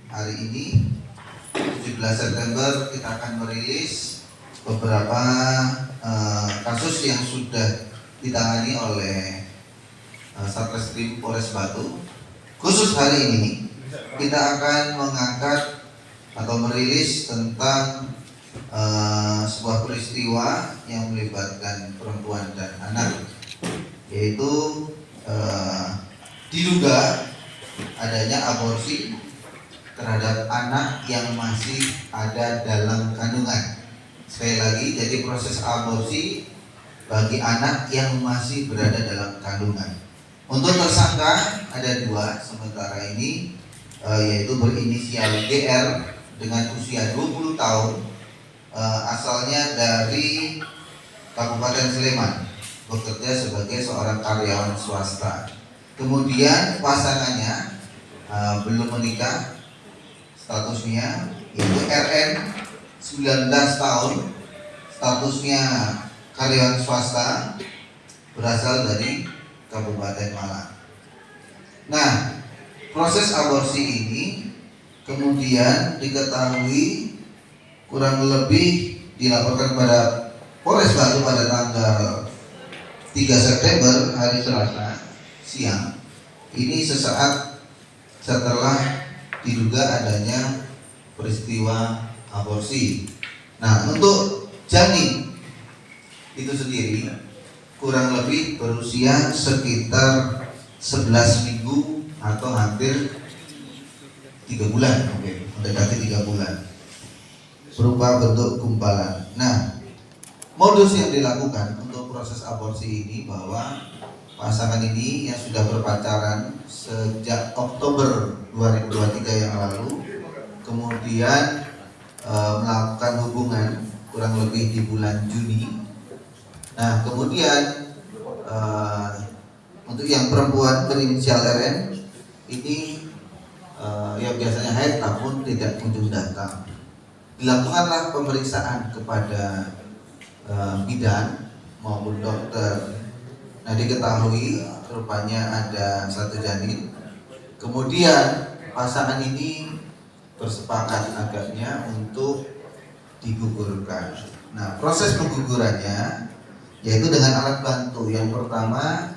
hari ini 17 September kita akan merilis beberapa kasus yang sudah ditangani oleh Satreskrim Polres Batu. Khusus hari ini kita akan mengangkat atau merilis tentang sebuah peristiwa yang melibatkan perempuan dan anak, yaitu diduga adanya aborsi terhadap anak yang masih ada dalam kandungan. Sekali lagi, jadi proses aborsi bagi anak yang masih berada dalam kandungan. Untuk tersangka ada dua sementara ini, yaitu berinisial GR dengan usia 20 tahun, asalnya dari Kabupaten Sleman, bekerja sebagai seorang karyawan swasta. Kemudian pasangannya belum menikah, statusnya yaitu RN 19 tahun, statusnya karyawan swasta, berasal dari Kabupaten Malang. Nah, proses aborsi ini kemudian diketahui kurang lebih dilaporkan pada Polres Batu pada tanggal 3 September hari Selasa siang. Ini sesaat setelah diduga adanya peristiwa aborsi. Nah, untuk janin itu sendiri kurang lebih berusia sekitar 11 minggu atau hampir 3 bulan, mendekati 3 bulan, berupa bentuk gumpalan. Nah, modus yang dilakukan untuk proses aborsi ini bahwa pasangan ini yang sudah berpacaran sejak Oktober 2023 yang lalu, kemudian melakukan hubungan kurang lebih di bulan Juni. Nah, kemudian untuk yang perempuan berinisial RN ini yang biasanya haid namun tidak kunjung datang. Dilakukanlah pemeriksaan kepada bidan maupun dokter. Nah, diketahui rupanya ada satu janin. Kemudian pasangan ini bersepakat agaknya untuk digugurkan. Nah, proses penggugurannya yaitu dengan alat bantu. Yang pertama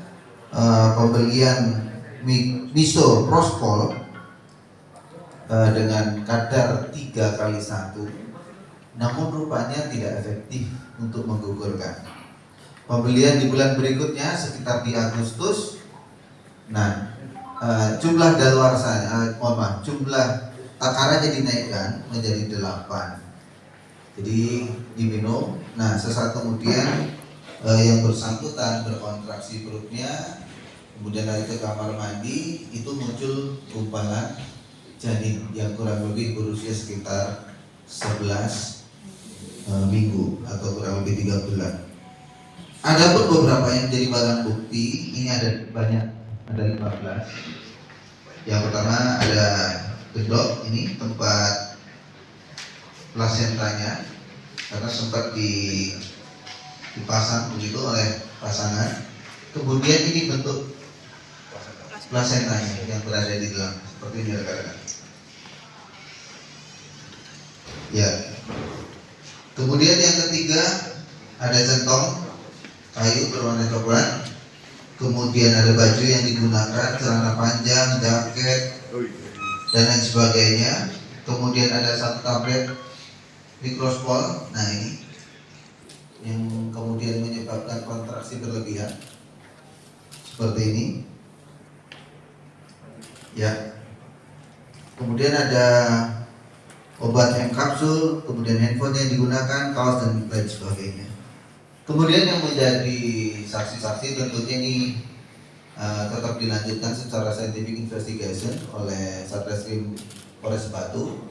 pembelian misoprostol dengan kadar 3/1, namun rupanya tidak efektif untuk menggugurkan. Pembelian di bulan berikutnya sekitar di Agustus. Nah, jumlah daluarsanya, jumlah takarannya dinaikkan menjadi 8. Jadi diminum. Nah, sesaat kemudian yang bersangkutan berkontraksi perutnya, kemudian lari ke kamar mandi, itu muncul gumpalan janin yang kurang lebih berusia sekitar 11 minggu atau kurang lebih 3 bulan. Ada pun beberapa yang menjadi barang bukti, ini ada banyak, ada 15. Yang pertama ada gedok, ini tempat plasentanya, karena sempat dipasang begitu oleh pasangan. Kemudian ini bentuk plasentanya yang berada di dalam, seperti ini rekan-rekan. Ya. Kemudian yang ketiga ada centong kayu berwarna coklat. Kemudian ada baju yang digunakan, celana panjang, jaket, dan lain sebagainya. Kemudian ada satu tablet mikrospol. Nah, ini yang kemudian menyebabkan kontraksi berlebihan seperti ini. Ya. Kemudian ada obat M kapsul, kemudian handphone yang digunakan, kaos dan lain sebagainya. Kemudian yang menjadi saksi-saksi tentunya ini tetap dilanjutkan secara scientific investigation oleh Satreskrim Polres Batu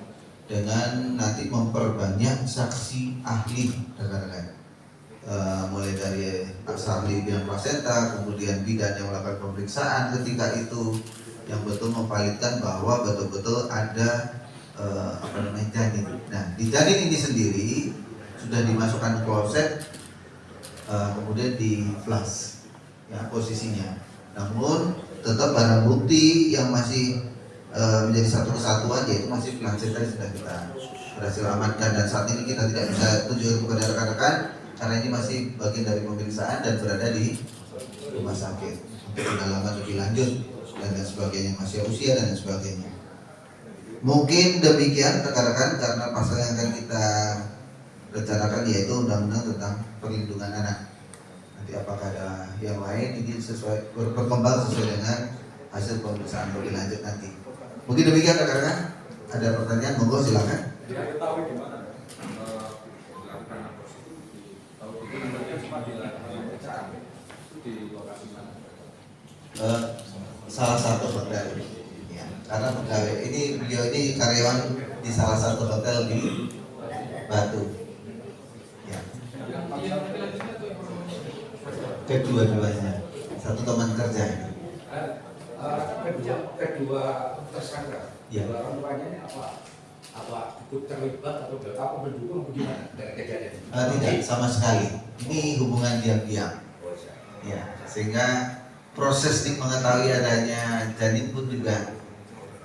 dengan nanti memperbanyak saksi ahli rekan-rekan. Mulai dari ahli bidang plasenta, kemudian bidan yang melakukan pemeriksaan ketika itu yang betul memvalidkan bahwa betul-betul ada janin. Nah, di janin ini sendiri sudah dimasukkan kloset, kemudian di flash ya posisinya. Namun tetap barang bukti yang masih menjadi satu kesatuan, yaitu masih pelancet tadi sudah kita berhasil amankan, dan saat ini kita tidak bisa tunjukkan kepada rekan-rekan karena ini masih bagian dari pemeriksaan dan berada di rumah sakit untuk pendalaman lebih lanjut dan lain sebagainya, masih usia dan lain sebagainya. Mungkin demikian rekan-rekan, karena pasal yang akan kita rencanakan yaitu undang-undang tentang perlindungan anak. Nanti apakah ada yang lain ini sesuai berkembang sesuai dengan hasil pemeriksaan lebih lanjut nanti. Mungkin demikian rekan-rekan. Ada pertanyaan, monggo silakan. Tidak ketahui di mana dilakukan prostitusi. Tahu itu namanya cuma dilakukan pemeriksaan di lokasi mana? Salah satu hotel, ya, karena pegawai ini beliau ini karyawan di salah satu hotel di Batu. Ya. Kedua-duanya, satu teman kerja. Kedua tersangka. Ya. Orang tuanya apa ikut terlibat atau apa mendukung bagaimana dari kejadian? Tidak sama sekali. Ini hubungan diam-diam. Ya, sehingga proses mengetahui adanya janin pun juga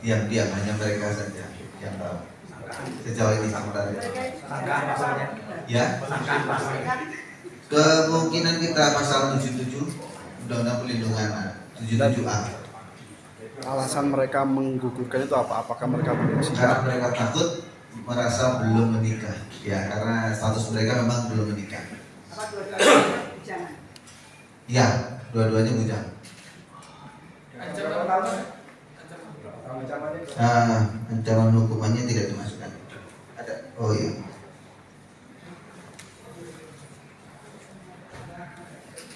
diam-diam, hanya mereka saja yang tahu. Sejauh ini sementara. Ya. Kemungkinan kita pasal 77 Undang-Undang Perlindungan Anak 77A. Alasan mereka menggugurkan itu apa? Apakah mereka belum siap? Karena mereka takut merasa belum menikah. Ya, karena status mereka memang belum menikah. Apa dua-duanya bujangan? Ya, dua-duanya bujang. Ancaman hukumannya tidak dimasukkan. Ada. Oh iya.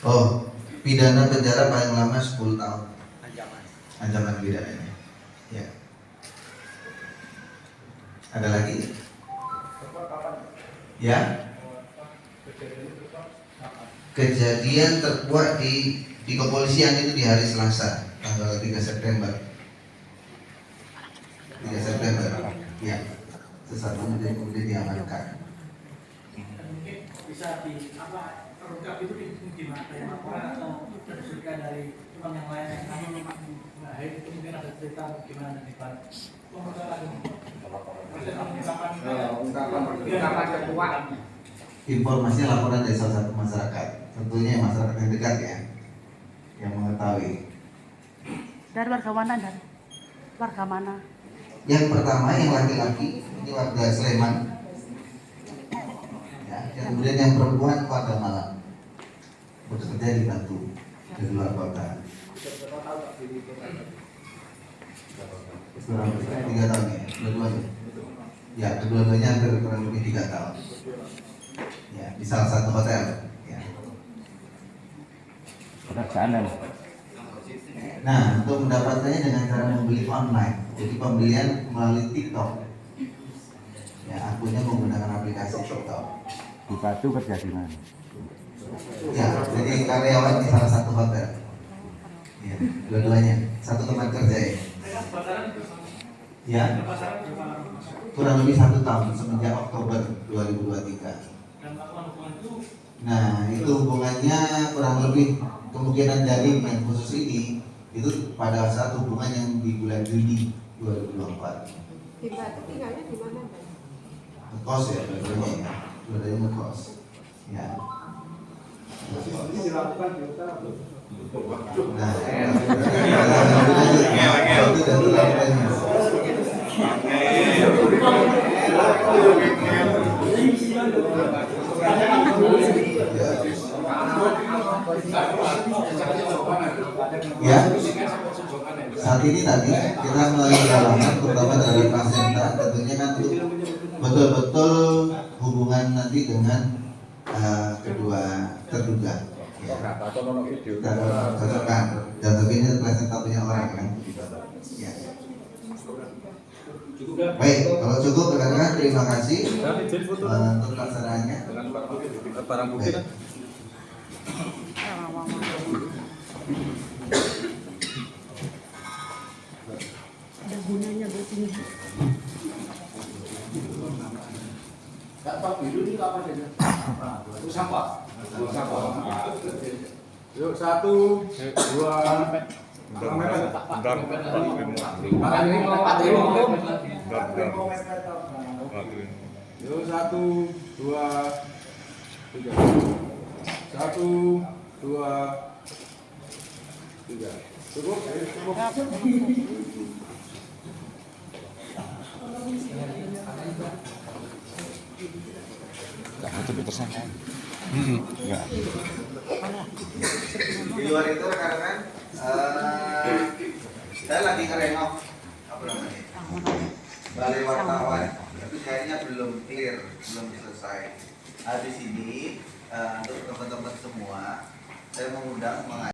Oh, pidana penjara paling lama 10 tahun. Ancaman pidananya. Ya. Ada lagi? Ya. Kejadian terkuat di kepolisian itu di hari Selasa, tanggal 3 September. 3 September. Ya. Sesaat kemudian diamankan. Bisa terungkap itu di mana laporan atau cerita dari teman yang lain yang kami itu mungkin ada cerita gimana di balik ungkapan ketua. Informasi laporan dari salah satu masyarakat, tentunya masyarakat yang dekat ya, yang mengetahui. Dari warga mana? Dari warga mana? Yang pertama yang laki-laki ini warga Sleman, ya, kemudian yang perempuan warga Malang, bekerja di Batu, di luar kota. Kurang lebih 3 tahun ya, kedua-duanya. Ya, kedua-duanya hampir kurang lebih 3 tahun. Ya, di salah satu hotel. Ya. Nah, untuk mendapatkannya dengan cara membeli online. Jadi pembelian melalui TikTok. Ya, akunnya menggunakan aplikasi TikTok. Di Batu kerja di mana? Ya, jadi karyawan di salah satu hotel. Ya, dua-duanya, satu teman kerja ya. Ya, kurang lebih 1 tahun semenjak Oktober 2023. Nah, itu hubungannya kurang lebih kemungkinan janin yang khusus ini itu pada saat hubungan yang di bulan Juni 2024. Di Batu tinggalnya di mana, Pak? Ngekos ya, dua-duanya ya. Dua-duanya ngekos. Ya. Ini dilakukan di utara belum? Nah, itu dan terlalu ya. Saat ini tadi kita melalui pendalaman terutama dari placenta, tentunya kan betul-betul hubungan nanti dengan kedua terduga. Ya. Dan cocokkan dan tentunya placenta punya orang kan. Ya. Baik, kalau cukup rekan-rekan terima kasih untuk pelaksanaannya. Barang bukti kan? Ada gunanya buat ini. Pak biru ini apa aja? Itu sampah. Yuk 1, 2, Yo, 1, 2, 3. 1, 2, 3. Cukup? Di luar itu rekan-rekan, saya lagi ngerengok apa namanya balai wartawan, tapi kayaknya belum clear, belum selesai. Habis ini untuk teman-teman semua, saya mengundang